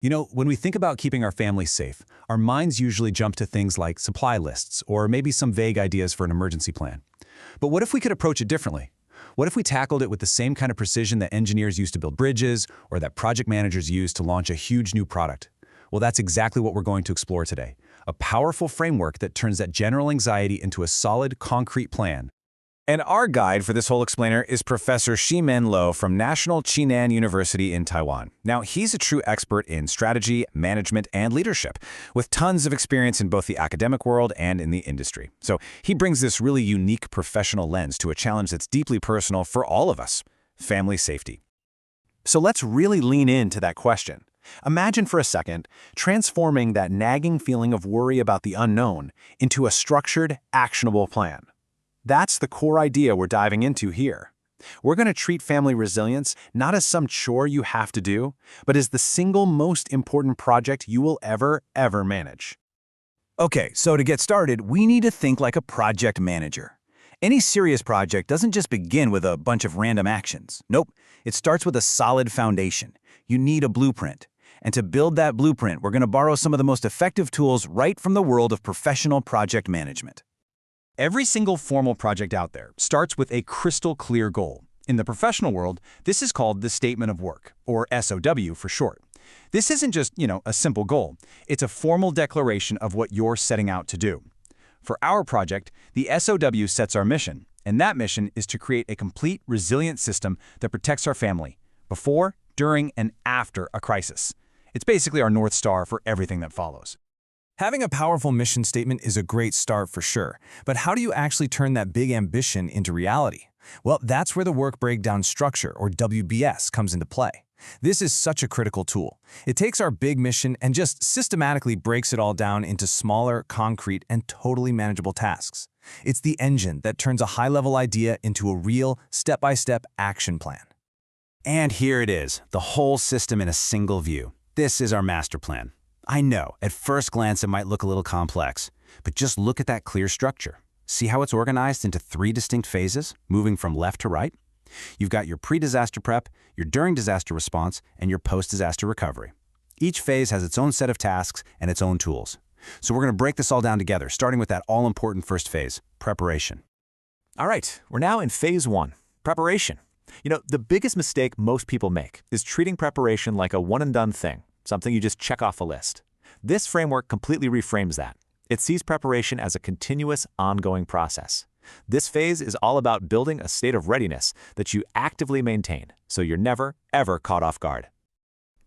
You know, when we think about keeping our family safe, our minds usually jump to things like supply lists or maybe some vague ideas for an emergency plan. But what if we could approach it differently? What if we tackled it with the same kind of precision that engineers use to build bridges or that project managers use to launch a huge new product? Well, that's exactly what we're going to explore today. A powerful framework that turns that general anxiety into a solid, concrete plan. And our guide for this whole explainer is Professor Shihmin Lo from National Chinan University in Taiwan. Now, he's a true expert in strategy, management, and leadership, with tons of experience in both the academic world and in the industry. So he brings this really unique professional lens to a challenge that's deeply personal for all of us: family safety. So let's really lean into that question. Imagine for a second transforming that nagging feeling of worry about the unknown into a structured, actionable plan. That's the core idea we're diving into here. We're going to treat family resilience not as some chore you have to do, but as the single most important project you will ever manage. Okay, so to get started, we need to think like a project manager. Any serious project doesn't just begin with a bunch of random actions. Nope, it starts with a solid foundation. You need a blueprint. And to build that blueprint, we're going to borrow some of the most effective tools right from the world of professional project management. Every single formal project out there starts with a crystal clear goal. In the professional world, this is called the Statement of Work, or SOW for short. This isn't just, a simple goal. It's a formal declaration of what you're setting out to do. For our project, the SOW sets our mission, and that mission is to create a complete, resilient system that protects our family before, during, and after a crisis. It's basically our North Star for everything that follows. Having a powerful mission statement is a great start for sure, but how do you actually turn that big ambition into reality? Well, that's where the Work Breakdown Structure, or WBS, comes into play. This is such a critical tool. It takes our big mission and just systematically breaks it all down into smaller, concrete, and totally manageable tasks. It's the engine that turns a high-level idea into a real, step-by-step action plan. And here it is, the whole system in a single view. This is our master plan. I know, at first glance it might look a little complex, but just look at that clear structure. See how it's organized into 3 distinct phases, moving from left to right? You've got your pre-disaster prep, your during-disaster response, and your post-disaster recovery. Each phase has its own set of tasks and its own tools. So we're going to break this all down together, starting with that all-important first phase, preparation. All right, we're now in phase 1, preparation. The biggest mistake most people make is treating preparation like a one-and-done thing, something you just check off a list. This framework completely reframes that. It sees preparation as a continuous, ongoing process. This phase is all about building a state of readiness that you actively maintain, so you're never, ever caught off guard.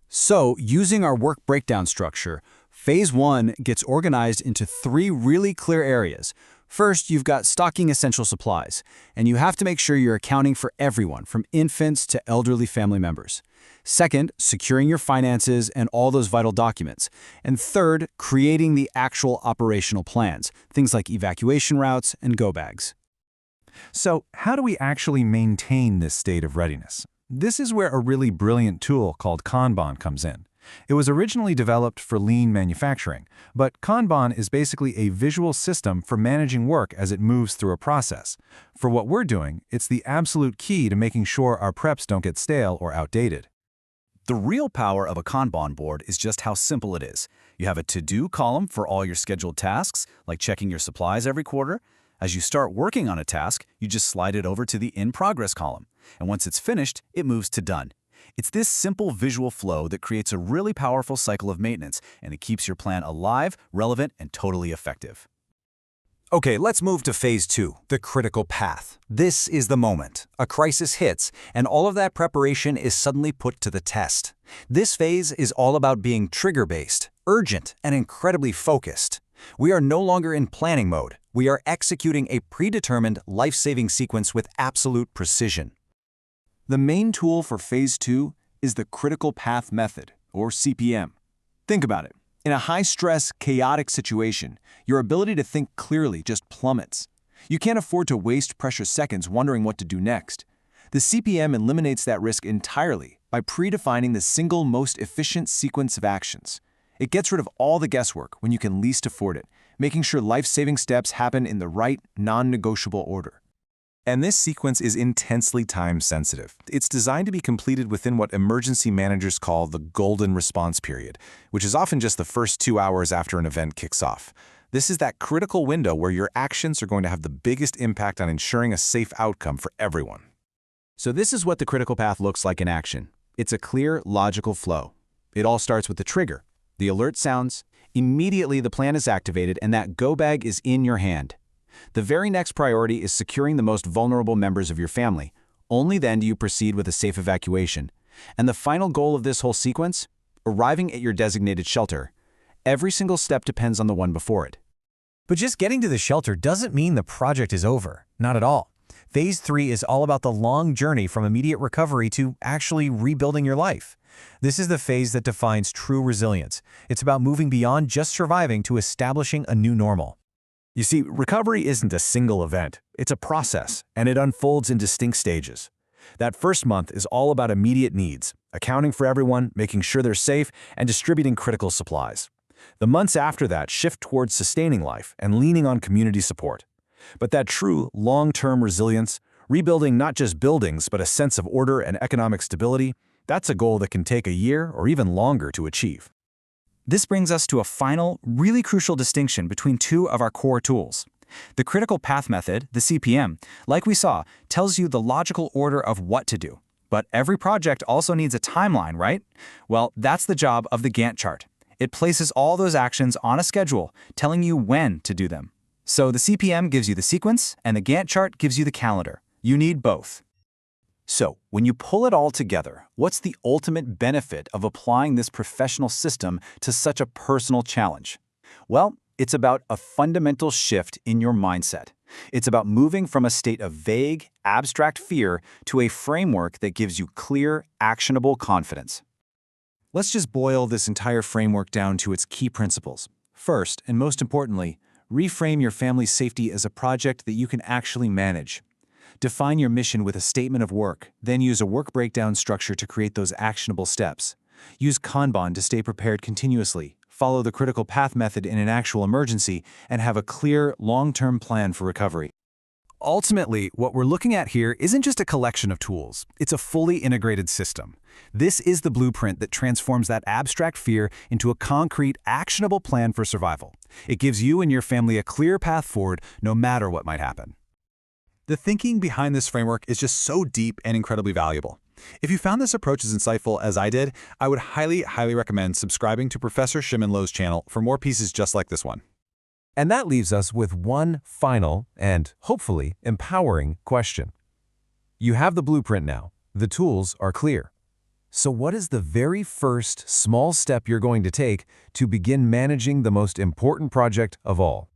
So, using our work breakdown structure, phase 1 gets organized into 3 really clear areas. First, you've got stocking essential supplies, and you have to make sure you're accounting for everyone, from infants to elderly family members. Second, securing your finances and all those vital documents. And third, creating the actual operational plans, things like evacuation routes and go bags. So, how do we actually maintain this state of readiness? This is where a really brilliant tool called Kanban comes in. It was originally developed for lean manufacturing, but Kanban is basically a visual system for managing work as it moves through a process. For what we're doing, it's the absolute key to making sure our preps don't get stale or outdated. The real power of a Kanban board is just how simple it is. You have a to-do column for all your scheduled tasks, like checking your supplies every quarter. As you start working on a task, you just slide it over to the in-progress column. And once it's finished, it moves to done. It's this simple visual flow that creates a really powerful cycle of maintenance, and it keeps your plan alive, relevant, and totally effective. Okay, let's move to phase 2, the critical path. This is the moment. A crisis hits, and all of that preparation is suddenly put to the test. This phase is all about being trigger-based, urgent, and incredibly focused. We are no longer in planning mode. We are executing a predetermined, life-saving sequence with absolute precision. The main tool for phase 2 is the critical path method, or CPM. Think about it. In a high-stress, chaotic situation, your ability to think clearly just plummets. You can't afford to waste precious seconds wondering what to do next. The CPM eliminates that risk entirely by predefining the single most efficient sequence of actions. It gets rid of all the guesswork when you can least afford it, making sure life-saving steps happen in the right, non-negotiable order. And this sequence is intensely time-sensitive. It's designed to be completed within what emergency managers call the golden response period, which is often just the first 2 hours after an event kicks off. This is that critical window where your actions are going to have the biggest impact on ensuring a safe outcome for everyone. So this is what the critical path looks like in action. It's a clear, logical flow. It all starts with the trigger. The alert sounds, immediately the plan is activated, and that go bag is in your hand. The very next priority is securing the most vulnerable members of your family. Only then do you proceed with a safe evacuation. And the final goal of this whole sequence? Arriving at your designated shelter. Every single step depends on the one before it. But just getting to the shelter doesn't mean the project is over. Not at all. Phase 3 is all about the long journey from immediate recovery to actually rebuilding your life. This is the phase that defines true resilience. It's about moving beyond just surviving to establishing a new normal. You see, recovery isn't a single event. It's a process, and it unfolds in distinct stages. That first month is all about immediate needs, accounting for everyone, making sure they're safe, and distributing critical supplies. The months after that shift towards sustaining life and leaning on community support. But that true, long-term resilience, rebuilding not just buildings but a sense of order and economic stability, that's a goal that can take a year or even longer to achieve. This brings us to a final, really crucial distinction between two of our core tools. The critical path method, the CPM, like we saw, tells you the logical order of what to do. But every project also needs a timeline, right? Well, that's the job of the Gantt chart. It places all those actions on a schedule, telling you when to do them. So the CPM gives you the sequence, and the Gantt chart gives you the calendar. You need both. So, when you pull it all together, what's the ultimate benefit of applying this professional system to such a personal challenge? Well, it's about a fundamental shift in your mindset. It's about moving from a state of vague, abstract fear to a framework that gives you clear, actionable confidence. Let's just boil this entire framework down to its key principles. First, and most importantly, reframe your family's safety as a project that you can actually manage. Define your mission with a statement of work, then use a work breakdown structure to create those actionable steps. Use Kanban to stay prepared continuously, follow the critical path method in an actual emergency, and have a clear, long-term plan for recovery. Ultimately, what we're looking at here isn't just a collection of tools. It's a fully integrated system. This is the blueprint that transforms that abstract fear into a concrete, actionable plan for survival. It gives you and your family a clear path forward no matter what might happen. The thinking behind this framework is just so deep and incredibly valuable. If you found this approach as insightful as I did, I would highly recommend subscribing to Professor Shihmin Lo's channel for more pieces just like this one. And that leaves us with one final and, hopefully, empowering question. You have the blueprint now. The tools are clear. So what is the very first small step you're going to take to begin managing the most important project of all?